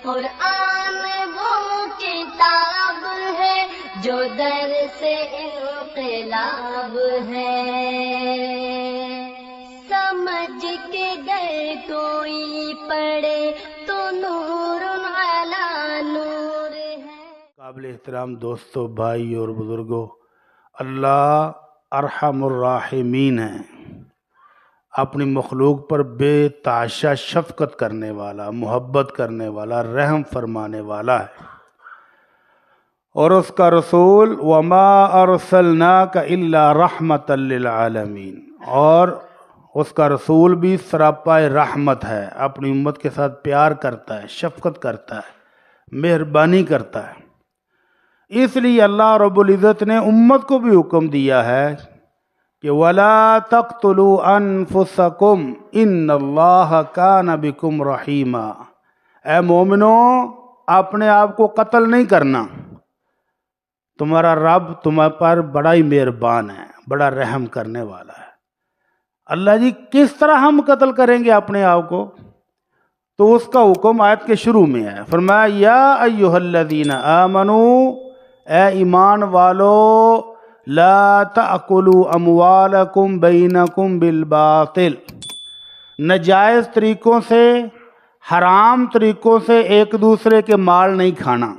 قرآن وہ کتاب ہے جو در سے انقلاب ہے، سمجھ کے گر کوئی پڑھے تو نور علی نور ہے۔ قابل احترام دوستو، بھائی اور بزرگوں، اللہ ارحم الراحمین ہے، اپنی مخلوق پر بے تحاشا شفقت کرنے والا، محبت کرنے والا، رحم فرمانے والا ہے، اور اس کا رسول وما ارسلناک الا رحمت للعالمین، اور اس کا رسول بھی سراپا رحمت ہے، اپنی امت کے ساتھ پیار کرتا ہے، شفقت کرتا ہے، مہربانی کرتا ہے۔ اس لیے اللہ رب العزت نے امت کو بھی حکم دیا ہے کہ وَلَا تَقْتُلُوا أَنفُسَكُمْ إِنَّ اللَّهَ كَانَ بِكُمْ رَحِيمًا، اے مومنو اپنے آپ کو قتل نہیں کرنا، تمہارا رب تمہارے پر بڑا ہی مہربان ہے، بڑا رحم کرنے والا ہے۔ اللہ جی کس طرح ہم قتل کریں گے اپنے آپ کو؟ تو اس کا حکم آیت کے شروع میں ہے، فرمایا یا ایھا الذین آمنوا، اے ایمان والو، لا تأکلوا اموالکم بینکم بالباطل، ناجائز طریقوں سے، حرام طریقوں سے ایک دوسرے کے مال نہیں کھانا،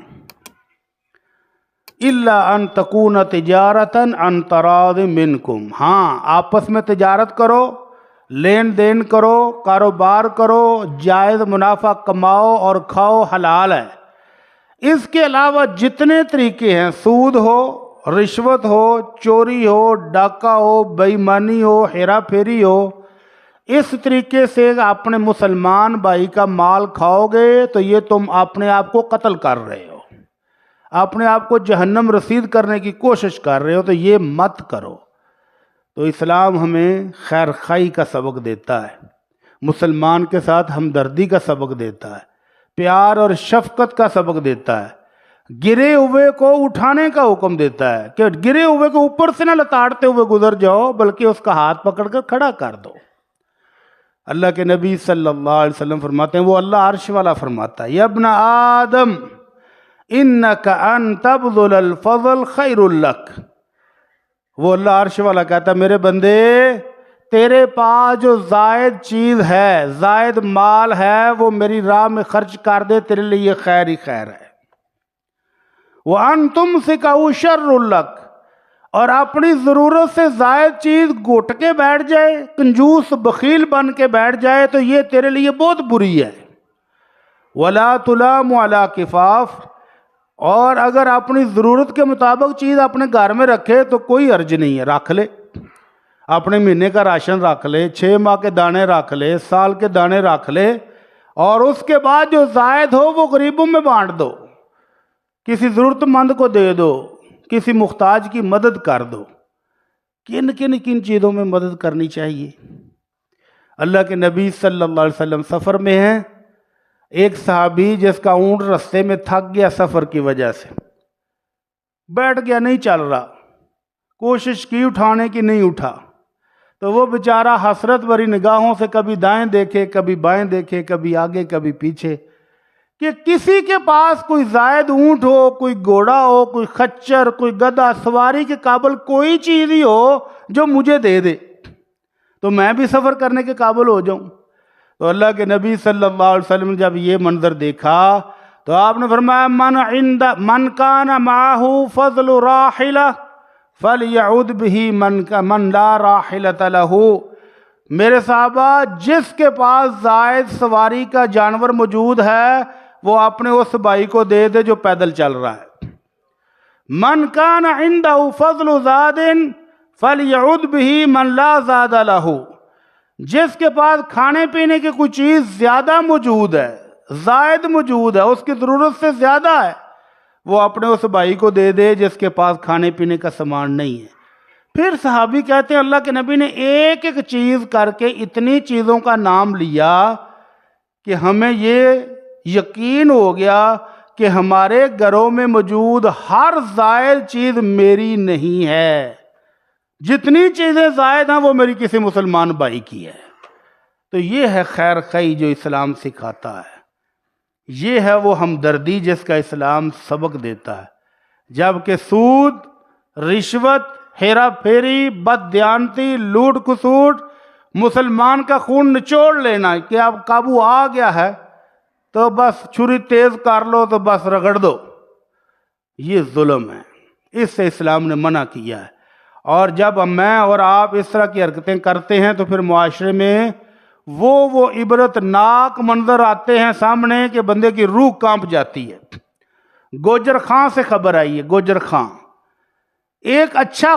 الا ان تکون تجارتا عن تراض منکم، ہاں آپس میں تجارت کرو، لین دین کرو، کاروبار کرو، جائز منافع کماؤ اور کھاؤ، حلال ہے۔ اس کے علاوہ جتنے طریقے ہیں، سود ہو، رشوت ہو، چوری ہو، ڈاکہ ہو، بے ایمانی ہو، ہیرا پھیری ہو، اس طریقے سے اپنے مسلمان بھائی کا مال کھاؤ گے تو یہ تم اپنے آپ کو قتل کر رہے ہو، اپنے آپ کو جہنم رسید کرنے کی کوشش کر رہے ہو، تو یہ مت کرو۔ تو اسلام ہمیں خیر خواہی کا سبق دیتا ہے، مسلمان کے ساتھ ہمدردی کا سبق دیتا ہے، پیار اور شفقت کا سبق دیتا ہے، گرے ہوئے کو اٹھانے کا حکم دیتا ہے کہ گرے ہوئے کو اوپر سے نہ لتاڑتے ہوئے گزر جاؤ بلکہ اس کا ہاتھ پکڑ کر کھڑا کر دو۔ اللہ کے نبی صلی اللہ علیہ وسلم فرماتے ہیں، وہ اللہ عرش والا فرماتا ہے، یا ابن آدم انک ان تبذل الفضل خیر لک، وہ اللہ عرش والا کہتا ہے میرے بندے تیرے پاس جو زائد چیز ہے، زائد مال ہے، وہ میری راہ میں خرچ کر دے، تیرے لیے یہ خیر ہی خیر ہے۔ وَأَن تُمْسِكَهُ شَرٌّ لَكَ، اور اپنی ضرورت سے زائد چیز گھٹ کے بیٹھ جائے، کنجوس بخیل بن کے بیٹھ جائے تو یہ تیرے لیے بہت بری ہے۔ وَلَا تُلَامُ عَلَى كِفَافٍ، اور اگر اپنی ضرورت کے مطابق چیز اپنے گھر میں رکھے تو کوئی حرج نہیں ہے، رکھ لے، اپنے مہینے کا راشن رکھ لے، 6 ماہ کے دانے رکھ لے، سال کے دانے رکھ لے، اور اس کے بعد جو زائد ہو وہ غریبوں میں بانٹ دو، کسی ضرورت مند کو دے دو، کسی محتاج کی مدد کر دو۔ کن چیزوں میں مدد کرنی چاہیے؟ اللہ کے نبی صلی اللہ علیہ وسلم سفر میں ہیں، ایک صحابی جس کا اونٹ رستے میں تھک گیا سفر کی وجہ سے، بیٹھ گیا، نہیں چل رہا، کوشش کی اٹھانے کی، نہیں اٹھا، تو وہ بیچارہ حسرت بھری نگاہوں سے کبھی دائیں دیکھے، کبھی بائیں دیکھے، کبھی آگے کبھی پیچھے، کہ کسی کے پاس کوئی زائد اونٹ ہو، کوئی گھوڑا ہو، کوئی خچر، کوئی گدھا، سواری کے قابل کوئی چیز ہی ہو جو مجھے دے دے تو میں بھی سفر کرنے کے قابل ہو جاؤں۔ تو اللہ کے نبی صلی اللہ علیہ وسلم نے جب یہ منظر دیکھا تو آپ نے فرمایا من کان معہ فضل راحلہ فلیعد بہ من لا راحلۃ لہ، میرے صحابہ جس کے پاس زائد سواری کا جانور موجود ہے وہ اپنے اس بھائی کو دے دے جو پیدل چل رہا ہے۔ من کان عنده فضل زاد فلیعد بہ من لا زاد لہ، جس کے پاس کھانے پینے کی کوئی چیز زیادہ موجود ہے، زائد موجود ہے، اس کی ضرورت سے زیادہ ہے، وہ اپنے اس بھائی کو دے دے جس کے پاس کھانے پینے کا سامان نہیں ہے۔ پھر صحابی کہتے ہیں اللہ کے نبی نے ایک ایک چیز کر کے اتنی چیزوں کا نام لیا کہ ہمیں یہ یقین ہو گیا کہ ہمارے گھروں میں موجود ہر زائد چیز میری نہیں ہے، جتنی چیزیں زائد ہیں وہ میری کسی مسلمان بھائی کی ہے۔ تو یہ ہے خیر خواہی جو اسلام سکھاتا ہے۔ یہ ہے وہ ہمدردی جس کا اسلام سبق دیتا ہے، جبکہ سود، رشوت، ہیرا پھیری، بد دیانتی، لوٹ کسوٹ، مسلمان کا خون نچوڑ لینا کہ اب قابو آ گیا ہے تو بس چھری تیز کر لو تو بس رگڑ دو، یہ ظلم ہے، اس سے اسلام نے منع کیا ہے۔ اور جب میں اور آپ اس طرح کی حرکتیں کرتے ہیں تو پھر معاشرے میں وہ عبرت ناک منظر آتے ہیں سامنے کہ بندے کی روح کانپ جاتی ہے۔ گوجر خان سے خبر آئی ہے، گوجر خان ایک اچھا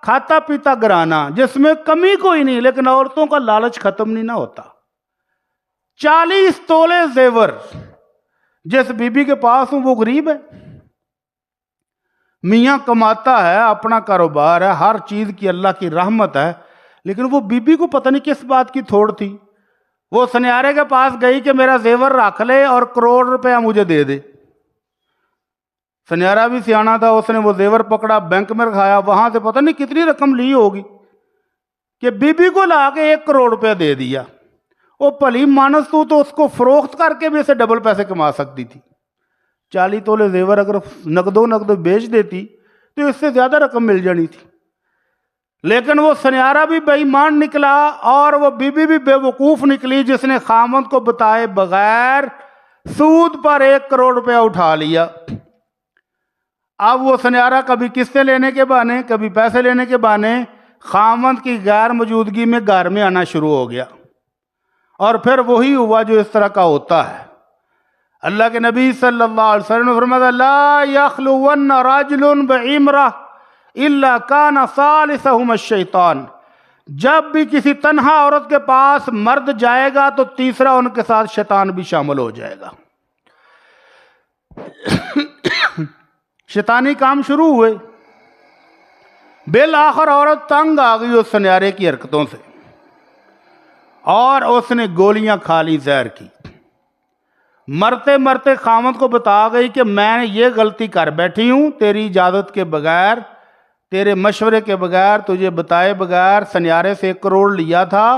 کھاتا پیتا گھرانہ جس میں کمی کوئی نہیں، لیکن عورتوں کا لالچ ختم نہیں نہ ہوتا۔ 40 تولے زیور جس بی بی کے پاس ہوں وہ غریب ہے، میاں کماتا ہے، اپنا کاروبار ہے، ہر چیز کی اللہ کی رحمت ہے، لیکن وہ بی بی کو پتہ نہیں کس بات کی تھوڑ تھی، وہ سنیارے کے پاس گئی کہ میرا زیور رکھ لے اور کروڑ روپیہ مجھے دے دے۔ سنیارا بھی سیانا تھا، اس نے وہ زیور پکڑا، بینک میں رکھایا، وہاں سے پتہ نہیں کتنی رقم لی ہوگی کہ بی بی کو لا کے 1 کروڑ روپیہ دے دیا۔ وہ بھلی مانس تو اس کو فروخت کر کے بھی اسے ڈبل پیسے کما سکتی تھی۔ 40 تولے زیور اگر نقدو بیچ دیتی تو اس سے زیادہ رقم مل جانی تھی، لیکن وہ سنیارا بھی بے ایمان نکلا اور وہ بی بی بھی بے وقوف نکلی جس نے خامند کو بتائے بغیر سود پر 1 کروڑ روپیہ اٹھا لیا۔ اب وہ سنیارا کبھی قسطیں لینے کے بہانے، کبھی پیسے لینے کے بہانے خامند کی غیر موجودگی میں گھر میں آنا شروع ہو گیا، اور پھر وہی ہوا جو اس طرح کا ہوتا ہے۔ اللہ کے نبی صلی اللہ علیہ وسلم نے فرمایا لا یخلون رجل بعمرہ الا کان ثالثہم الشیطان، جب بھی کسی تنہا عورت کے پاس مرد جائے گا تو تیسرا ان کے ساتھ شیطان بھی شامل ہو جائے گا۔ شیطانی کام شروع ہوئے، بالآخر عورت تنگ آ گئی اس سنیارے کی حرکتوں سے اور اس نے گولیاں کھا لی زہر کی۔ مرتے مرتے خامد کو بتا گئی کہ میں نے یہ غلطی کر بیٹھی ہوں، تیری اجازت کے بغیر، تیرے مشورے کے بغیر، تجھے بتائے بغیر سنیارے سے 1 کروڑ لیا تھا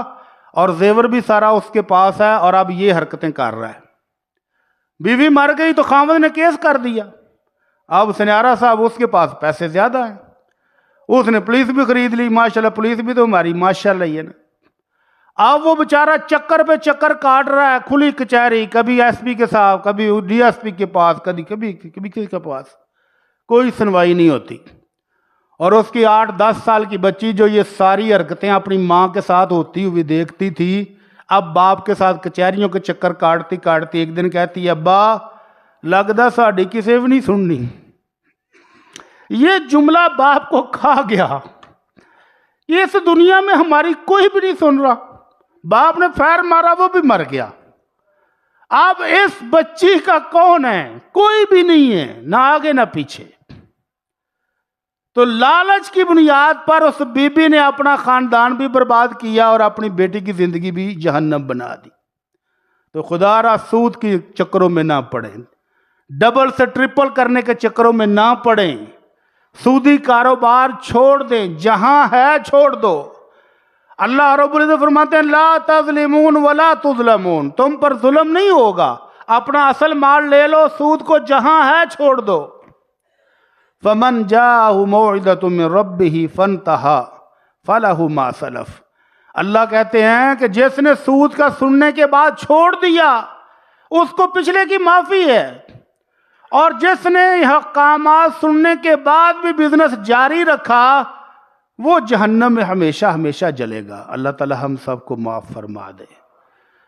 اور زیور بھی سارا اس کے پاس ہے اور اب یہ حرکتیں کر رہا ہے۔ بیوی مر گئی تو خامد نے کیس کر دیا۔ اب سنیارا صاحب اس کے پاس پیسے زیادہ ہیں، اس نے پولیس بھی خرید لی، ماشاءاللہ پولیس بھی تو ہماری ماشاءاللہ ہی ہے نا۔ اب وہ بیچارہ چکر پہ چکر کاٹ رہا ہے، کھلی کچہری، کبھی ایس پی کے ساتھ، کبھی ڈی ایس پی کے پاس، کبھی کسی کے پاس، کوئی سنوائی نہیں ہوتی۔ اور اس کی 8-10 سال کی بچی جو یہ ساری حرکتیں اپنی ماں کے ساتھ ہوتی ہوئی دیکھتی تھی، اب باپ کے ساتھ کچہریوں کے چکر کاٹتی کاٹتی ایک دن کہتی ہے ابا لگدا ساڈی کسے بھی نہیں سننی۔ یہ جملہ باپ کو کھا گیا، اس دنیا میں ہماری کوئی بھی نہیں سن رہا۔ باپ نے فیر مارا، وہ بھی مر گیا۔ اب اس بچی کا کون ہے؟ کوئی بھی نہیں ہے، نہ آگے نہ پیچھے۔ تو لالچ کی بنیاد پر اس بی بی نے اپنا خاندان بھی برباد کیا اور اپنی بیٹی کی زندگی بھی جہنم بنا دی۔ تو خدا را سود کے چکروں میں نہ پڑیں، ڈبل سے ٹرپل کرنے کے چکروں میں نہ پڑیں، سودی کاروبار چھوڑ دیں، جہاں ہے چھوڑ دو۔ اللہ رب العزت فرماتے ہیں لا تظلمون ولا تظلمون، تم پر ظلم نہیں ہوگا، اپنا اصل مال لے لو، سود کو جہاں ہے چھوڑ دو۔ فمن جاءہ موعظۃ من ربہ فانتہی فلہ ما سلف، اللہ کہتے ہیں کہ جس نے سود کا سننے کے بعد چھوڑ دیا اس کو پچھلے کی معافی ہے، اور جس نے احکامات سننے کے بعد بھی بزنس جاری رکھا وہ جہنم میں ہمیشہ ہمیشہ جلے گا۔ اللہ تعالی ہم سب کو معاف فرما دے،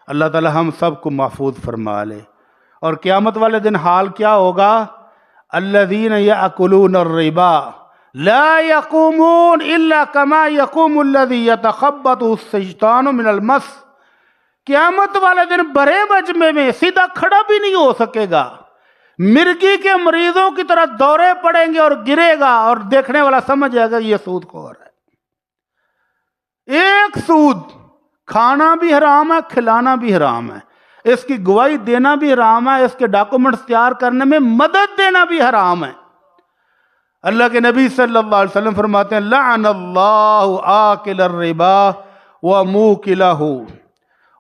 اللہ تعالی ہم سب کو محفوظ فرما لے۔ اور قیامت والے دن حال کیا ہوگا؟ الذین یأکلون الربا لا یقومون الا کما یقوم الذی یتخبطہ الشیطان من المس، قیامت والے دن بڑے مجمع میں سیدھا کھڑا بھی نہیں ہو سکے گا، مرگی کے مریضوں کی طرح دورے پڑیں گے اور گرے گا، اور دیکھنے والا سمجھ جائے گا یہ سود خور ہے۔ ایک سود، کھانا بھی حرام ہے، کھلانا بھی حرام ہے، اس کی گواہی دینا بھی حرام ہے، اس کے ڈاکومنٹس تیار کرنے میں مدد دینا بھی حرام ہے۔ اللہ کے نبی صلی اللہ علیہ وسلم فرماتے ہیں لعن اللہ آکل الربا وموکلہ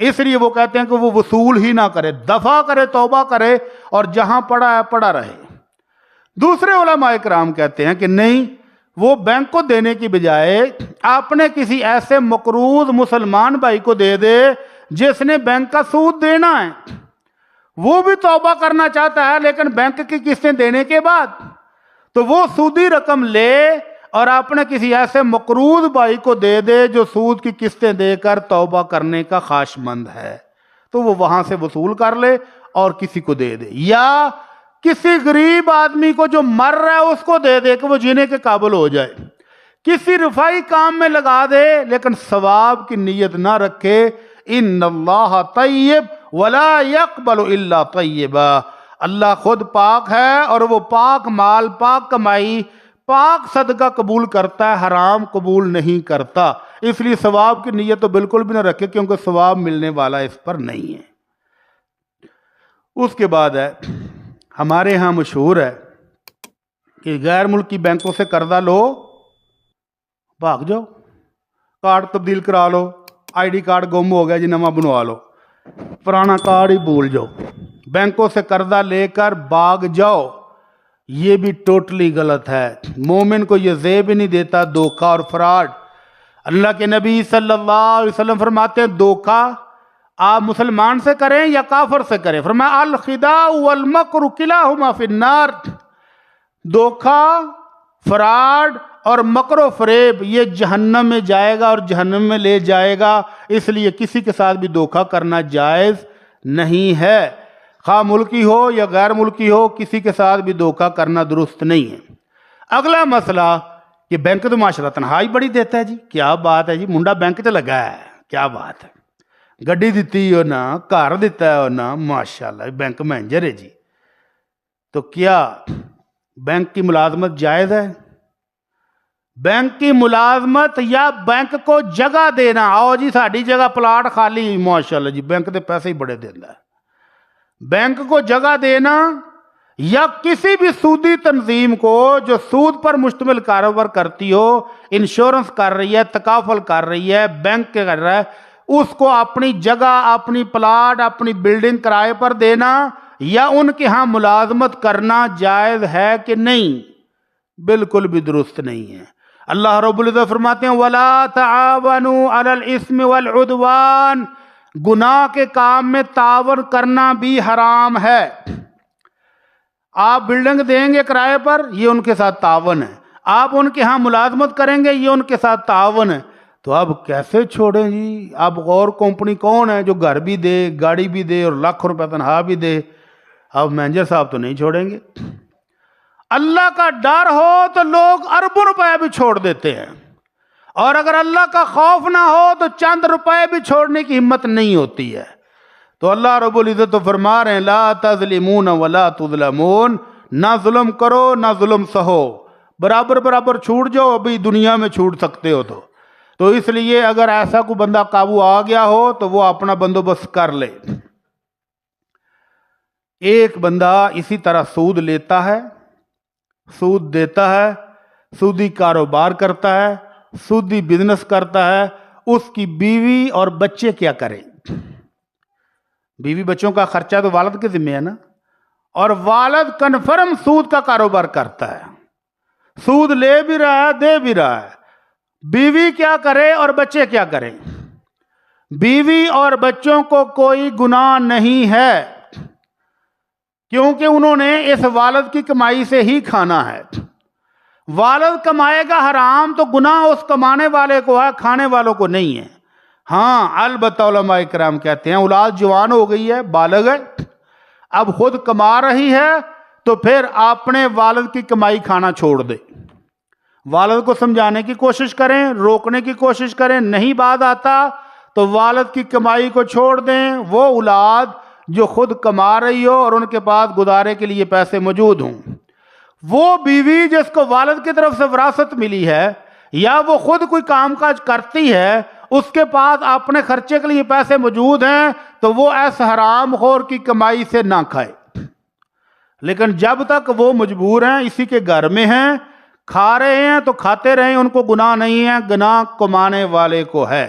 اس لیے وہ کہتے ہیں کہ وہ وصول ہی نہ کرے، دفع کرے، توبہ کرے اور جہاں پڑا ہے پڑا رہے۔ دوسرے علماء کرام کہتے ہیں کہ نہیں، وہ بینک کو دینے کی بجائے اپنے کسی ایسے مقروض مسلمان بھائی کو دے دے جس نے بینک کا سود دینا ہے، وہ بھی توبہ کرنا چاہتا ہے لیکن بینک کی قسطیں دینے کے بعد، تو وہ سودی رقم لے اور اپنے کسی ایسے مقروض بھائی کو دے دے جو سود کی قسطیں دے کر توبہ کرنے کا خواہش مند ہے، تو وہ وہاں سے وصول کر لے اور کسی کو دے دے، یا کسی غریب آدمی کو جو مر رہا ہے اس کو دے دے کہ وہ جینے کے قابل ہو جائے، کسی رفائی کام میں لگا دے لیکن ثواب کی نیت نہ رکھے۔ ان اللہ طیب ولا يقبل الا طیبا، اللہ خود پاک ہے اور وہ پاک مال، پاک کمائی، پاک صدقہ قبول کرتا ہے، حرام قبول نہیں کرتا۔ اس لیے ثواب کی نیت تو بالکل بھی نہ رکھے کیونکہ ثواب ملنے والا اس پر نہیں ہے۔ اس کے بعد ہے، ہمارے ہاں مشہور ہے کہ غیر ملکی بینکوں سے قرضہ لو، بھاگ جاؤ، کارڈ تبدیل کرا لو، آئی ڈی کارڈ گم ہو گیا جی نواں بنوا لو، پرانا کارڈ ہی بھول جاؤ، بینکوں سے قرضہ لے کر بھاگ جاؤ۔ یہ بھی ٹوٹلی غلط ہے، مومن کو یہ زیب نہیں دیتا دھوکہ اور فراڈ۔ اللہ کے نبی صلی اللہ علیہ وسلم فرماتے ہیں دھوکہ آپ مسلمان سے کریں یا کافر سے کریں، فرمایا الخداع والمکر کلاہما فی النار، دھوکہ، فراڈ اور مکر و فریب یہ جہنم میں جائے گا اور جہنم میں لے جائے گا، اس لیے کسی کے ساتھ بھی دھوکہ کرنا جائز نہیں ہے، خواہ ملکی ہو یا غیر ملکی ہو، کسی کے ساتھ بھی دھوکہ کرنا درست نہیں ہے۔ اگلا مسئلہ کہ بینک تو ماشاءاللہ تنخواہ بڑی دیتا ہے جی، کیا بات ہے جی، منڈا بینک تے لگا ہے، کیا بات ہے، گڈی دیتی ہو نا، گھر دیتا ہے نا، ماشاءاللہ بینک مینیجر ہے جی، تو کیا بینک کی ملازمت جائز ہے؟ بینک کی ملازمت یا بینک کو جگہ دینا، آؤ جی ساڈی جگہ پلاٹ خالی، ماشاءاللہ جی بینک تے پیسے ہی بڑے دینا ہے، بینک کو جگہ دینا یا کسی بھی سودی تنظیم کو جو سود پر مشتمل کاروبار کرتی ہو، انشورنس کر رہی ہے، تکافل کر رہی ہے، بینک کر رہا ہے، اس کو اپنی جگہ، اپنی پلاٹ، اپنی بلڈنگ کرائے پر دینا یا ان کے ہاں ملازمت کرنا جائز ہے کہ نہیں؟ بالکل بھی درست نہیں ہے۔ اللہ رب العزت فرماتے ہیں وَلَا تَعَاوَنُوا عَلَى الْإِثْمِ وَالْعُدْوَانِ، گناہ کے کام میں تعاون کرنا بھی حرام ہے۔ آپ بلڈنگ دیں گے کرائے پر، یہ ان کے ساتھ تعاون ہے، آپ ان کے ہاں ملازمت کریں گے، یہ ان کے ساتھ تعاون ہے، تو اب کیسے چھوڑیں جی؟ اب اور کمپنی کون ہے جو گھر بھی دے، گاڑی بھی دے اور لاکھ روپے تنخواہ بھی دے؟ اب مینیجر صاحب تو نہیں چھوڑیں گے۔ اللہ کا ڈر ہو تو لوگ اربوں روپے بھی چھوڑ دیتے ہیں، اور اگر اللہ کا خوف نہ ہو تو چند روپے بھی چھوڑنے کی ہمت نہیں ہوتی ہے۔ تو اللہ رب العزت تو فرما رہے ہیں لا تظلمون ولا تظلمون، نہ ظلم کرو نہ ظلم سہو، برابر برابر چھوٹ جاؤ، ابھی دنیا میں چھوٹ سکتے ہو تو اس لیے اگر ایسا کوئی بندہ قابو آ گیا ہو تو وہ اپنا بندوبست کر لے۔ ایک بندہ اسی طرح سود لیتا ہے، سود دیتا ہے، سودی کاروبار کرتا ہے، سودی بزنس کرتا ہے، اس کی بیوی اور بچے کیا کریں؟ بیوی بچوں کا خرچہ تو والد کے ذمہ ہے نا، اور والد کنفرم سود کا کاروبار کرتا ہے، سود لے بھی رہا ہے، دے بھی رہا ہے، بیوی کیا کرے اور بچے کیا کریں؟ بیوی اور بچوں کو کوئی گناہ نہیں ہے کیونکہ انہوں نے اس والد کی کمائی سے ہی کھانا ہے۔ والد کمائے گا حرام تو گناہ اس کمانے والے کو ہے، کھانے والوں کو نہیں ہے۔ ہاں البتہ علماء کرام کہتے ہیں اولاد جوان ہو گئی ہے، بالغ ہے، اب خود کما رہی ہے تو پھر اپنے والد کی کمائی کھانا چھوڑ دے، والد کو سمجھانے کی کوشش کریں، روکنے کی کوشش کریں، نہیں بات آتا تو والد کی کمائی کو چھوڑ دیں۔ وہ اولاد جو خود کما رہی ہو اور ان کے پاس گزارے کے لیے پیسے موجود ہوں، وہ بیوی جس کو والد کی طرف سے وراثت ملی ہے یا وہ خود کوئی کام کاج کرتی ہے، اس کے پاس اپنے خرچے کے لیے پیسے موجود ہیں تو وہ ایس حرام خور کی کمائی سے نہ کھائے، لیکن جب تک وہ مجبور ہیں، اسی کے گھر میں ہیں، کھا رہے ہیں تو کھاتے رہیں، ان کو گناہ نہیں ہے، گناہ کمانے والے کو ہے۔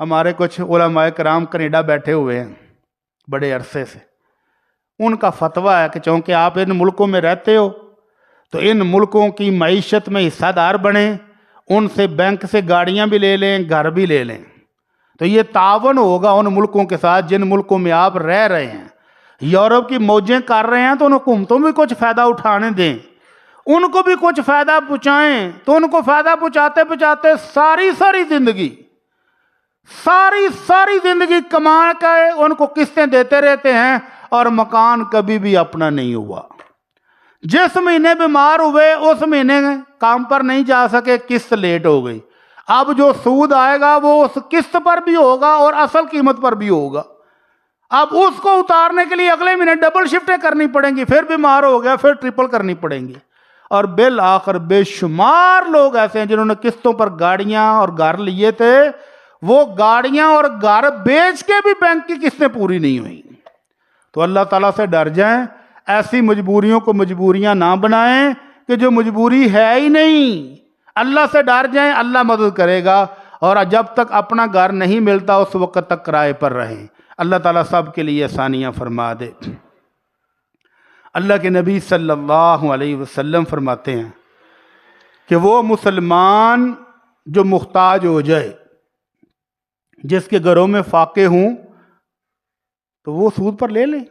ہمارے کچھ علماء کرام کینیڈا بیٹھے ہوئے ہیں بڑے عرصے سے، ان کا فتویٰ ہے کہ چونکہ آپ ان ملکوں میں رہتے ہو تو ان ملکوں کی معیشت میں حصہ دار بنیں، ان سے بینک سے گاڑیاں بھی لے لیں، گھر بھی لے لیں، تو یہ تعاون ہوگا ان ملکوں کے ساتھ جن ملکوں میں آپ رہ رہے ہیں۔ یورپ کی موجیں کر رہے ہیں تو ان حکومتوں بھی کچھ فائدہ اٹھانے دیں، ان کو بھی کچھ فائدہ پہنچائیں، تو ان کو فائدہ پہنچاتے پہنچاتے ساری زندگی کما کے ان کو قسطیں دیتے رہتے ہیں اور مکان کبھی بھی اپنا نہیں ہوا۔ جس مہینے بیمار ہوئے اس مہینے کام پر نہیں جا سکے، قسط لیٹ ہو گئی، اب جو سود آئے گا وہ اس قسط پر بھی ہوگا اور اصل قیمت پر بھی ہوگا، اب اس کو اتارنے کے لیے اگلے مہینے ڈبل شفٹیں کرنی پڑیں گی، پھر بیمار ہو گیا پھر ٹرپل کرنی پڑیں گی، اور بالآخر بے شمار لوگ ایسے ہیں جنہوں نے قسطوں پر گاڑیاں اور گھر لیے تھے، وہ گاڑیاں اور گھر بیچ کے بھی بینک کی قسطیں پوری نہیں ہوئی۔ تو اللہ تعالیٰ سے ڈر جائیں، ایسی مجبوریوں کو مجبوریاں نہ بنائیں کہ جو مجبوری ہے ہی نہیں۔ اللہ سے ڈر جائیں، اللہ مدد کرے گا، اور جب تک اپنا گھر نہیں ملتا اس وقت تک کرائے پر رہیں۔ اللہ تعالیٰ سب کے لیے آسانیاں فرما دے۔ اللہ کے نبی صلی اللہ علیہ وسلم فرماتے ہیں کہ وہ مسلمان جو محتاج ہو جائے، جس کے گھروں میں فاقے ہوں، تو وہ سود پر لے لیں۔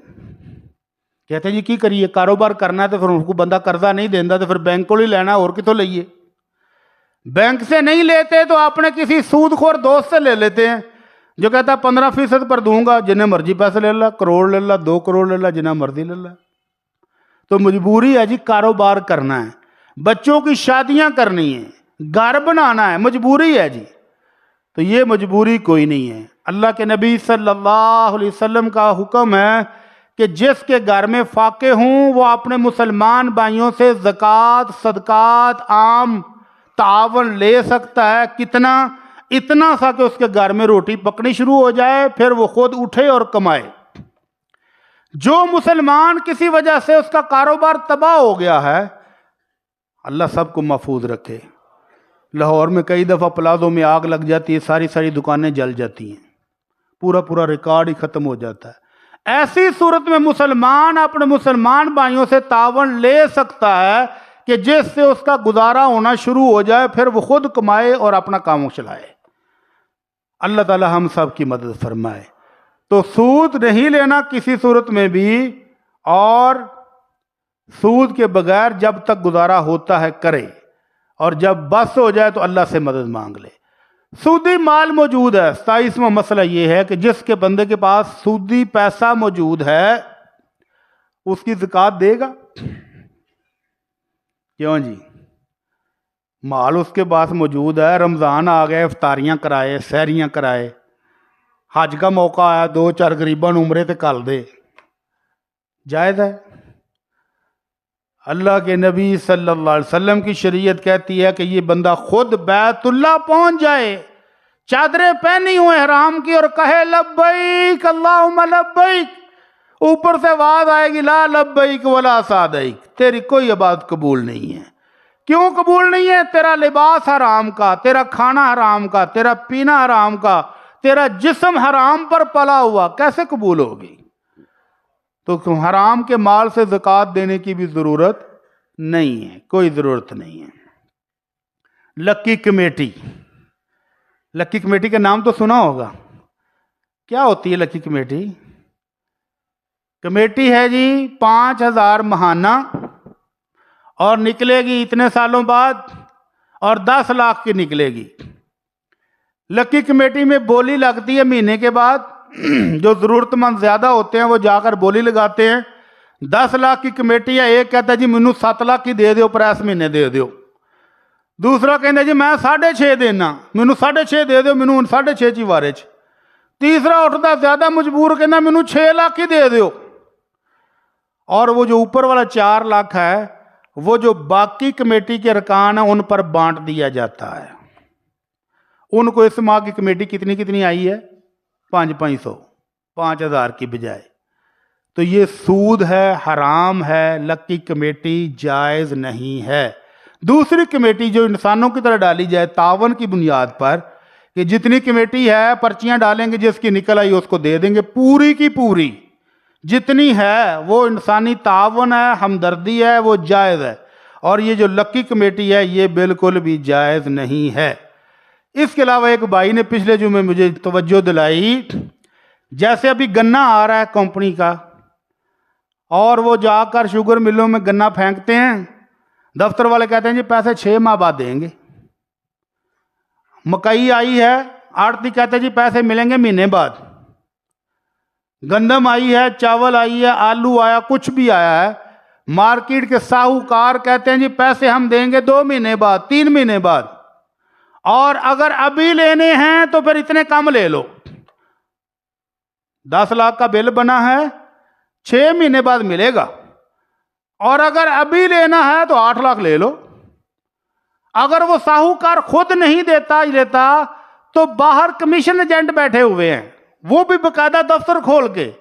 کہتے ہیں جی کی کریے، کاروبار کرنا ہے تو پھر ان کو بندہ قرضہ نہیں دینا تو پھر بینک کو ہی لینا، اور کتوں لئیے؟ بینک سے نہیں لیتے تو اپنے کسی سود خور دوست سے لے لیتے ہیں جو کہتا ہے 15% پر دوں گا، جنہیں مرضی پیسے لے لا، کروڑ لے لا، 2 کروڑ لے لا، جنہیں مرضی لے لا۔ تو مجبوری ہے جی، کاروبار کرنا ہے، بچوں کی شادیاں کرنی ہیں، گھر بنانا ہے، مجبوری ہے جی۔ تو یہ مجبوری کوئی نہیں ہے۔ اللہ کے نبی صلی اللہ علیہ وسلم کا حکم ہے کہ جس کے گھر میں فاقے ہوں وہ اپنے مسلمان بھائیوں سے زکوٰۃ، صدقات، عام تعاون لے سکتا ہے۔ کتنا؟ اتنا سا کہ اس کے گھر میں روٹی پکنی شروع ہو جائے، پھر وہ خود اٹھے اور کمائے۔ جو مسلمان کسی وجہ سے اس کا کاروبار تباہ ہو گیا ہے، اللہ سب کو محفوظ رکھے۔ لاہور میں کئی دفعہ پلازوں میں آگ لگ جاتی ہے، ساری دکانیں جل جاتی ہیں، پورا ریکارڈ ہی ختم ہو جاتا ہے۔ ایسی صورت میں مسلمان اپنے مسلمان بھائیوں سے تعاون لے سکتا ہے کہ جس سے اس کا گزارا ہونا شروع ہو جائے، پھر وہ خود کمائے اور اپنا کام چلائے۔ اللہ تعالی ہم سب کی مدد فرمائے۔ تو سود نہیں لینا کسی صورت میں بھی، اور سود کے بغیر جب تک گزارا ہوتا ہے کرے، اور جب بس ہو جائے تو اللہ سے مدد مانگ لے۔ سودی مال موجود ہے، 27واں مسئلہ یہ ہے کہ جس کے بندے کے پاس سودی پیسہ موجود ہے اس کی زکوٰۃ دے گا؟ کیوں جی؟ مال اس کے پاس موجود ہے، رمضان آ گئے، افطاریاں کرائے، سحریاں کرائے، حج کا موقع آیا، 2-4 غریباں عمرے تے کل دے، جائز ہے؟ اللہ کے نبی صلی اللہ علیہ وسلم کی شریعت کہتی ہے کہ یہ بندہ خود بیت اللہ پہنچ جائے، چادریں پہنی ہوئے حرام کی، اور کہے لبیک اللہم لبیک، اوپر سے آواز آئے گی لا لبیک ولا سعدیک، تیری کوئی عبادت قبول نہیں ہے۔ کیوں قبول نہیں ہے؟ تیرا لباس حرام کا، تیرا کھانا حرام کا، تیرا پینا حرام کا، تیرا جسم حرام پر پلا ہوا، کیسے قبول ہوگی؟ تو حرام کے مال سے زکوٰۃ دینے کی بھی ضرورت نہیں ہے، کوئی ضرورت نہیں ہے۔ لکی کمیٹی، لکی کمیٹی کا نام تو سنا ہوگا۔ کیا ہوتی ہے لکی کمیٹی؟ کمیٹی ہے جی 5000 ماہانہ، اور نکلے گی اتنے سالوں بعد، اور 10 لاکھ کی نکلے گی۔ لکی کمیٹی میں بولی لگتی ہے مہینے کے بعد، جو ضرورت مند زیادہ ہوتے ہیں وہ جا کر بولی لگاتے ہیں۔ 10 لاکھ کی کمیٹی ہے، ایک کہتا ہے جی مینوں 7 لاکھ کی دے دیو، پریس مہینے دے دیو۔ دوسرا کہتا ہے جی میں 6.5 دینا، مینوں 6.5 دے دیو، مینوں 6.5 چی وارے چ۔ تیسرا اٹھتا زیادہ مجبور، کہنا مینوں 6 لاکھ ہی دے دیو۔ اور وہ جو اوپر والا 4 لاکھ ہے، وہ جو باقی کمیٹی کے ارکان ہیں ان پر بانٹ دیا جاتا ہے۔ ان کو اس ماہ کی کمیٹی کتنی آئی ہے؟ 500 5000 کی بجائے۔ تو یہ سود ہے، حرام ہے، لکی کمیٹی جائز نہیں ہے۔ دوسری کمیٹی جو انسانوں کی طرح ڈالی جائے تعاون کی بنیاد پر، کہ جتنی کمیٹی ہے پرچیاں ڈالیں گے، جس کی نکل آئی اس کو دے دیں گے، پوری کی پوری جتنی ہے وہ انسانی تعاون ہے، ہمدردی ہے، وہ جائز ہے۔ اور یہ جو لکی کمیٹی ہے یہ بالکل بھی جائز نہیں ہے۔ اس کے علاوہ ایک بھائی نے پچھلے جمعے مجھے توجہ دلائی، جیسے ابھی گنا آ رہا ہے کمپنی کا، اور وہ جا کر شوگر ملوں میں گنا پھینکتے ہیں، دفتر والے کہتے ہیں جی پیسے 6 ماہ بعد دیں گے۔ مکئی آئی ہے، آڑتی کہتے ہیں جی پیسے ملیں گے مہینے بعد۔ گندم آئی ہے، چاول آئی ہے، آلو آیا، کچھ بھی آیا ہے، مارکیٹ کے ساہوکار کہتے ہیں جی پیسے ہم دیں گے 2 مہینے بعد، 3 مہینے بعد، اور اگر ابھی لینے ہیں تو پھر اتنے کم لے لو۔ 10 لاکھ کا بل بنا ہے، 6 مہینے بعد ملے گا، اور اگر ابھی لینا ہے تو 8 لاکھ لے لو۔ اگر وہ ساہوکار خود نہیں لیتا تو باہر کمیشن ایجنٹ بیٹھے ہوئے ہیں، وہ بھی باقاعدہ دفتر کھول کے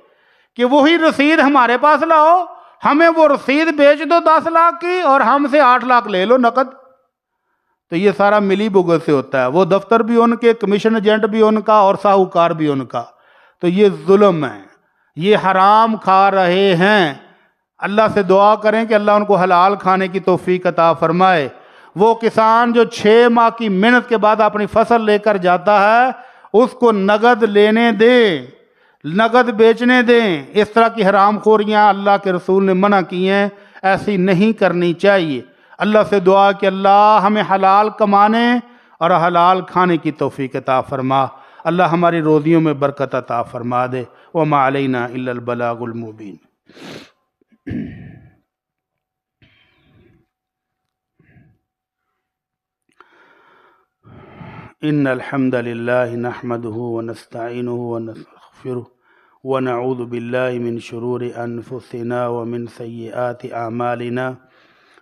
کہ وہی رسید ہمارے پاس لاؤ، ہمیں وہ رسید بیچ دو 10 لاکھ کی اور ہم سے 8 لاکھ لے لو نقد۔ تو یہ سارا ملی بھگت سے ہوتا ہے، وہ دفتر بھی ان کے، کمیشن ایجنٹ بھی ان کا، اور ساہوکار بھی ان کا۔ تو یہ ظلم ہے، یہ حرام کھا رہے ہیں۔ اللہ سے دعا کریں کہ اللہ ان کو حلال کھانے کی توفیق عطا فرمائے۔ وہ کسان جو 6 ماہ کی محنت کے بعد اپنی فصل لے کر جاتا ہے، اس کو نقد لینے دیں، نقد بیچنے دیں۔ اس طرح کی حرام خوریاں اللہ کے رسول نے منع کی ہیں، ایسی نہیں کرنی چاہیے۔ اللہ سے دعا کہ اللہ ہمیں حلال کمانے اور حلال کھانے کی توفیق عطا فرما۔ اللہ ہماری روزیوں میں برکت عطا فرما دے۔ وما علینا الا البلاغ المبین۔ ان الحمد للہ نحمده ونستعینه ونستغفره ونعوذ باللہ من شرور انفسنا ومن سیئات اعمالنا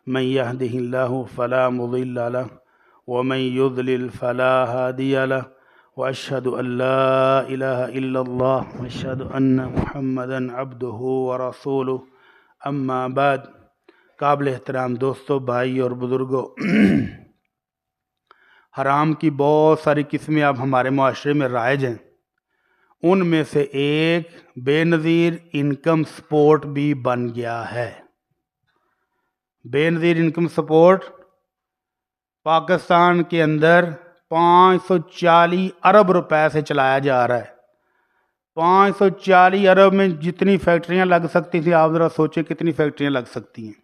من يهده الله فلا مضل له ومن يضلل فلا هادي له واشهد ان لا اله الا الله واشهد ان محمدا عبده ورسوله اما بعد۔ قابل احترام دوستو، بھائی اور بزرگوں، حرام کی بہت ساری قسمیں اب ہمارے معاشرے میں رائج ہیں۔ ان میں سے ایک بے نظیر انکم سپورٹ بھی بن گیا ہے۔ بے نظیر انکم سپورٹ پاکستان کے اندر 540 ارب روپے سے چلایا جا رہا ہے۔ 540 ارب میں جتنی فیکٹریاں لگ سکتی تھیں، آپ ذرا سوچیں کتنی فیکٹریاں لگ سکتی ہیں،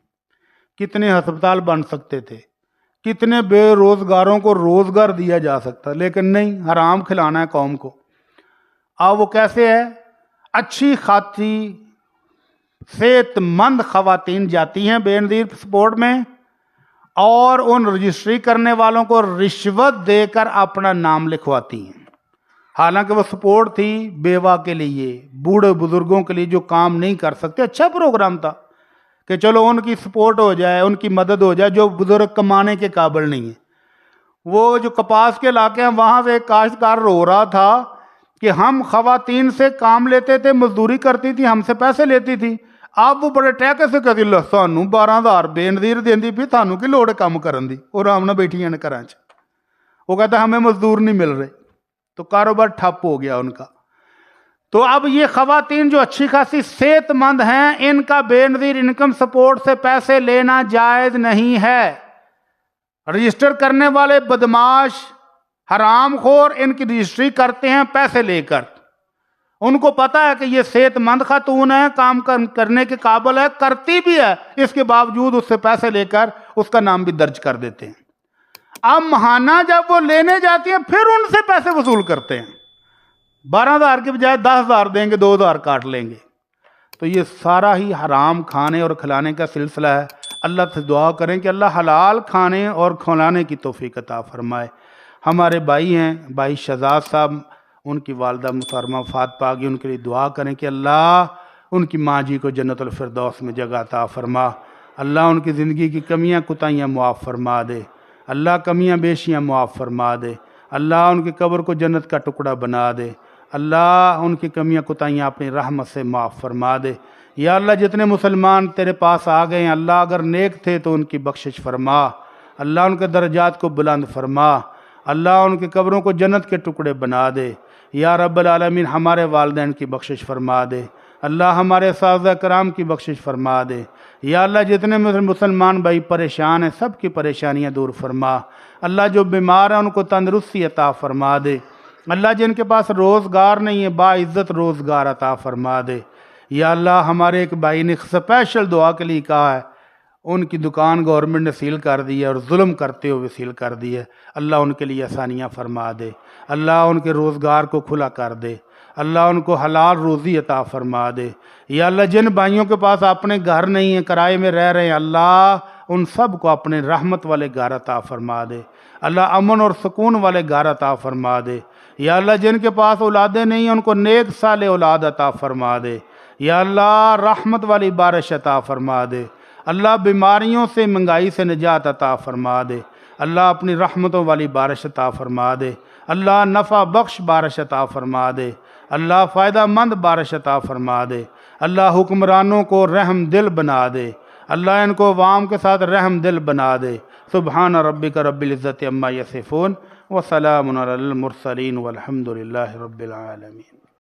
کتنے ہسپتال بن سکتے تھے، کتنے بے روزگاروں کو روزگار دیا جا سکتا، لیکن نہیں، حرام کھلانا ہے قوم کو۔ اب وہ کیسے ہے؟ اچھی خاصی صحت مند خواتین جاتی ہیں بے نظیر سپورٹ میں، اور ان رجسٹری کرنے والوں کو رشوت دے کر اپنا نام لکھواتی ہیں۔ حالانکہ وہ سپورٹ تھی بیوہ کے لیے، بوڑھے بزرگوں کے لیے جو کام نہیں کر سکتے۔ اچھا پروگرام تھا کہ چلو ان کی سپورٹ ہو جائے، ان کی مدد ہو جائے، جو بزرگ کمانے کے قابل نہیں ہیں۔ وہ جو کپاس کے علاقے ہیں وہاں سے ایک کاشتکار رو رہا تھا کہ ہم خواتین سے کام لیتے تھے، مزدوری کرتی تھی، ہم سے پیسے لیتی تھی، آپ وہ بڑے ٹیکے سے کہتی اللہ سانو 12,000 بے نظیر دیندی پی، تھانو کی لوڑ ہے کام کرن دی، اور آرام نہ بیٹھی ہیں گھراں چ۔ وہ کہتا ہمیں مزدور نہیں مل رہے، تو کاروبار ٹھپ ہو گیا ان کا۔ تو اب یہ خواتین جو اچھی خاصی صحت مند ہیں، ان کا بے نظیر انکم سپورٹ سے پیسے لینا جائز نہیں ہے۔ رجسٹر کرنے والے بدماش حرام خور ان کی رجسٹری کرتے ہیں پیسے لے کر۔ ان کو پتا ہے کہ یہ صحت مند خاتون ہے، کام کرنے کے قابل ہے، کرتی بھی ہے، اس کے باوجود اس سے پیسے لے کر اس کا نام بھی درج کر دیتے ہیں۔ اب ماہانہ جب وہ لینے جاتی ہیں پھر ان سے پیسے وصول کرتے ہیں، 12,000 کے بجائے 10,000 دیں گے، 2,000 کاٹ لیں گے۔ تو یہ سارا ہی حرام کھانے اور کھلانے کا سلسلہ ہے۔ اللہ سے دعا کریں کہ اللہ حلال کھانے اور کھلانے کی توفیق عطا فرمائے۔ ہمارے بھائی ہیں، بھائی شہزاد صاحب، ان کی والدہ محترمہ وفات پا گئی، ان کے لیے دعا کریں کہ اللہ ان کی ماں جی کو جنت الفردوس میں جگہ عطا فرما۔ اللہ ان کی زندگی کی کمیاں کوتاہیاں معاف فرما دے، اللہ کمیاں بیشیاں معاف فرما دے، اللہ ان کی قبر کو جنت کا ٹکڑا بنا دے، اللہ ان کی کمیاں کوتاہیاں اپنی رحمت سے معاف فرما دے۔ یا اللہ جتنے مسلمان تیرے پاس آ گئے ہیں، اللہ اگر نیک تھے تو ان کی بخشش فرما، اللہ ان کے درجات کو بلند فرما، اللہ ان کی قبروں کو جنت کے ٹکڑے بنا دے۔ یا رب العالمین ہمارے والدین کی بخشش فرما دے۔ اللہ ہمارے اساتذہ کرام کی بخشش فرما دے۔ یا اللہ جتنے مسلمان بھائی پریشان ہیں سب کی پریشانیاں دور فرما۔ اللہ جو بیمار ہیں ان کو تندرستی عطا فرما دے۔ اللہ جن کے پاس روزگار نہیں ہے باعزت روزگار عطا فرما دے۔ یا اللہ ہمارے ایک بھائی نے اسپیشل دعا کے لیے کہا ہے، ان کی دکان گورنمنٹ نے سیل کر دی ہے اور ظلم کرتے ہوئے سیل کر دی ہے، اللہ ان کے لیے آسانیاں فرما دے۔ اللہ ان کے روزگار کو کھلا کر دے۔ اللہ ان کو حلال روزی عطا فرما دے۔ یا اللہ جن بھائیوں کے پاس اپنے گھر نہیں ہیں کرائے میں رہ رہے ہیں، اللہ ان سب کو اپنے رحمت والے گھر عطا فرما دے۔ اللہ امن اور سکون والے گھر عطا فرما دے۔ یا اللہ جن کے پاس اولادیں نہیں ہیں ان کو نیک صالح اولاد عطا فرما دے۔ یا اللہ رحمت والی بارش عطا فرما دے۔ اللہ بیماریوں سے مہنگائی سے نجات عطا فرما دے۔ اللہ اپنی رحمتوں والی بارش عطا فرما دے۔ اللہ نفع بخش بارش عطا فرما دے۔ اللہ فائدہ مند بارش عطا فرما دے۔ اللہ حکمرانوں کو رحم دل بنا دے۔ اللہ ان کو عوام کے ساتھ رحم دل بنا دے۔ سبحان ربک رب العزت عما یصفون وسلام علی المرسلین والحمد للہ رب العالمین۔